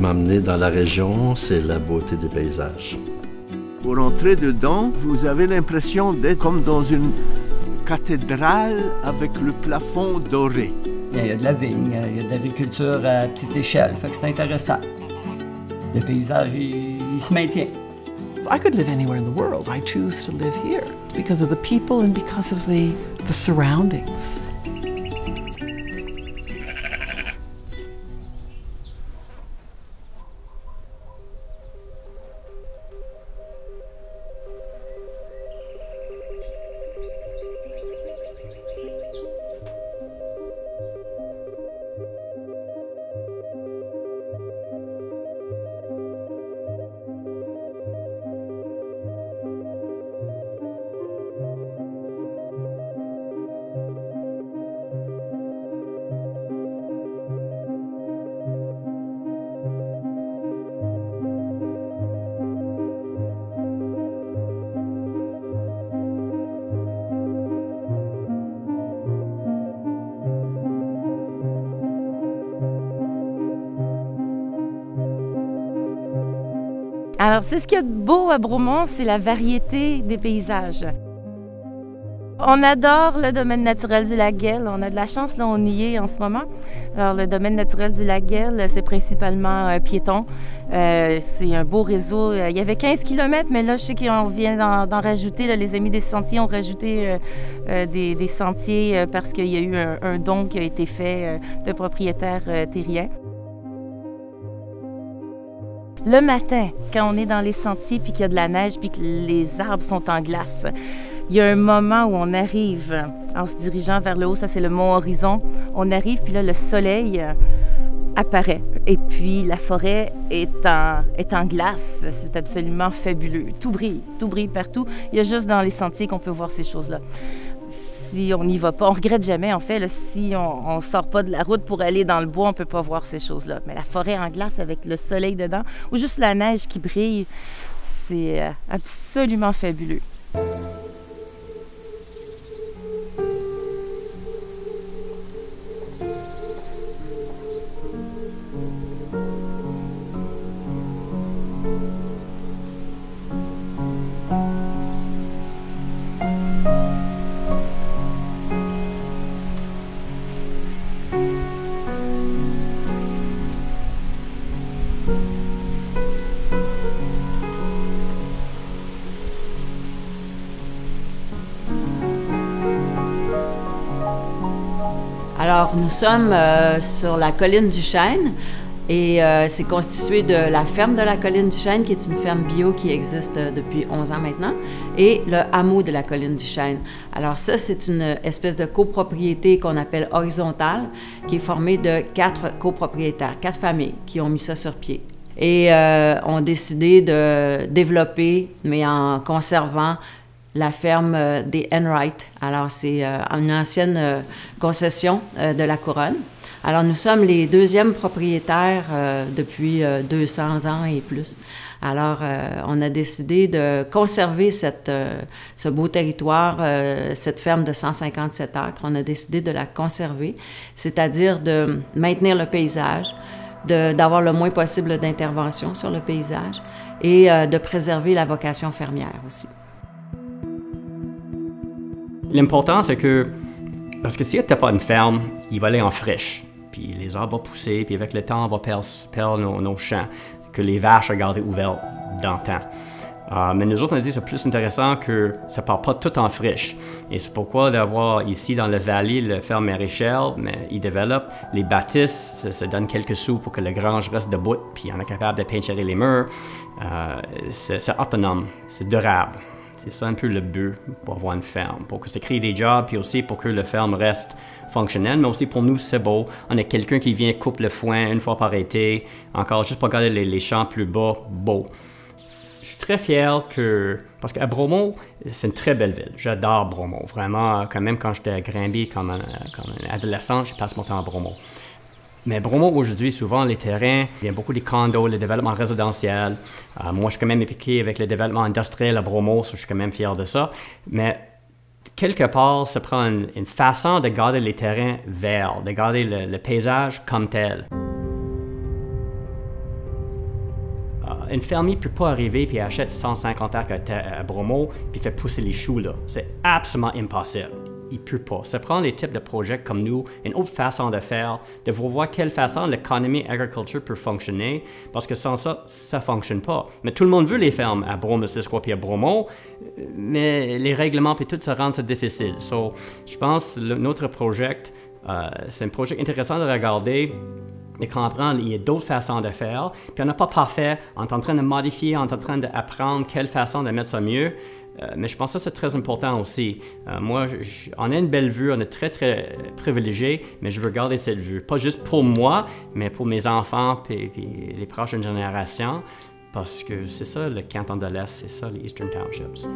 m'a amené dans la région, c'est la beauté des paysages. Pour entrer dedans, vous avez l'impression d'être comme dans une cathédrale avec le plafond doré. Il y a de la vigne, il y a de l'agriculture à petite échelle, fait que c'est intéressant. Le paysage, il se maintient. I could live anywhere in the world. I choose to live here because of the people and because of the surroundings. Alors, c'est ce qu'il y a de beau à Bromont, c'est la variété des paysages. On adore le domaine naturel du Lac-Guel. On a de la chance, là, on y est en ce moment. Alors, le domaine naturel du Lac-Guel, c'est principalement piéton. C'est un beau réseau. Il y avait 15 km, mais là, je sais qu'on vient d'en rajouter. Là, les Amis des Sentiers ont rajouté des sentiers parce qu'il y a eu un don qui a été fait de propriétaires terriens. Le matin, quand on est dans les sentiers, puis qu'il y a de la neige, puis que les arbres sont en glace, il y a un moment où on arrive en se dirigeant vers le haut, ça c'est le mont Horizon. On arrive, puis là, le soleil apparaît. Et puis, la forêt est en glace. C'est absolument fabuleux. Tout brille partout. Il y a juste dans les sentiers qu'on peut voir ces choses-là. Si on n'y va pas, on ne regrette jamais, en fait, là, si on ne sort pas de la route pour aller dans le bois, on ne peut pas voir ces choses-là. Mais la forêt en glace avec le soleil dedans, ou juste la neige qui brille, c'est absolument fabuleux. Alors, nous sommes sur la colline du Chêne et c'est constitué de la ferme de la colline du Chêne, qui est une ferme bio qui existe depuis 11 ans maintenant, et le hameau de la colline du Chêne. Alors ça, c'est une espèce de copropriété qu'on appelle horizontale, qui est formée de 4 copropriétaires, 4 familles qui ont mis ça sur pied. Et ont décidé de développer, mais en conservant, la ferme des Enright. Alors, c'est une ancienne concession de la Couronne. Alors, nous sommes les 2e propriétaires depuis 200 ans et plus. Alors, on a décidé de conserver ce beau territoire, cette ferme de 157 acres. On a décidé de la conserver, c'est-à-dire de maintenir le paysage, d'avoir le moins possible d'intervention sur le paysage et de préserver la vocation fermière aussi. L'important, c'est que, parce que si tu n'as pas une ferme, il va aller en friche. Puis les arbres vont pousser, puis avec le temps, on va perdre nos champs, que les vaches ont gardé ouverts dans le temps. Mais nous autres, on a dit que c'est plus intéressant que ça ne part pas tout en friche. Et c'est pourquoi d'avoir ici dans le vallée le ferme Maréchal, mais ils développent les bâtisses, ça donne quelques sous pour que le grange reste debout, puis on est capable de peinturer les murs. C'est autonome, c'est durable. C'est ça un peu le but pour avoir une ferme, pour que ça crée des jobs, puis aussi pour que la ferme reste fonctionnelle, mais aussi pour nous, c'est beau. On a quelqu'un qui vient couper le foin une fois par été, encore juste pour garder les champs plus bas, beaux. Je suis très fier parce qu'à Bromont, c'est une très belle ville. J'adore Bromont, vraiment. Quand même, quand j'étais à Granby, comme un adolescent, j'ai passé mon temps à Bromont. Mais Bromont, aujourd'hui, souvent, les terrains, il y a beaucoup de condos, le développement résidentiel. Moi, je suis quand même impliqué avec le développement industriel à Bromont, je suis quand même fier de ça. Mais quelque part, ça prend une façon de garder les terrains verts, de garder le paysage comme tel. Un fermier ne peut pas arriver et achète 150 acres à Bromo puis fait pousser les choux là. C'est absolument impossible. Il ne peut pas. Ça prend les types de projets comme nous, une autre façon de faire, de voir quelle façon l'économie agriculture peut fonctionner, parce que sans ça, ça ne fonctionne pas. Mais tout le monde veut les fermes à Brome-Missisquoi puis à Bromo, mais les règlements et tout ça rend ça difficile. So, je pense que notre projet, c'est un projet intéressant de regarder, et comprendre il y a d'autres façons de faire, puis on n'est pas parfait, on est en train de modifier, on est en train d'apprendre quelle façon de mettre ça mieux, mais je pense que ça c'est très important aussi. Moi, on a une belle vue, on est très très privilégiés, mais je veux garder cette vue, pas juste pour moi, mais pour mes enfants puis les prochaines générations, parce que c'est ça le canton de l'Est, c'est ça les Eastern Townships.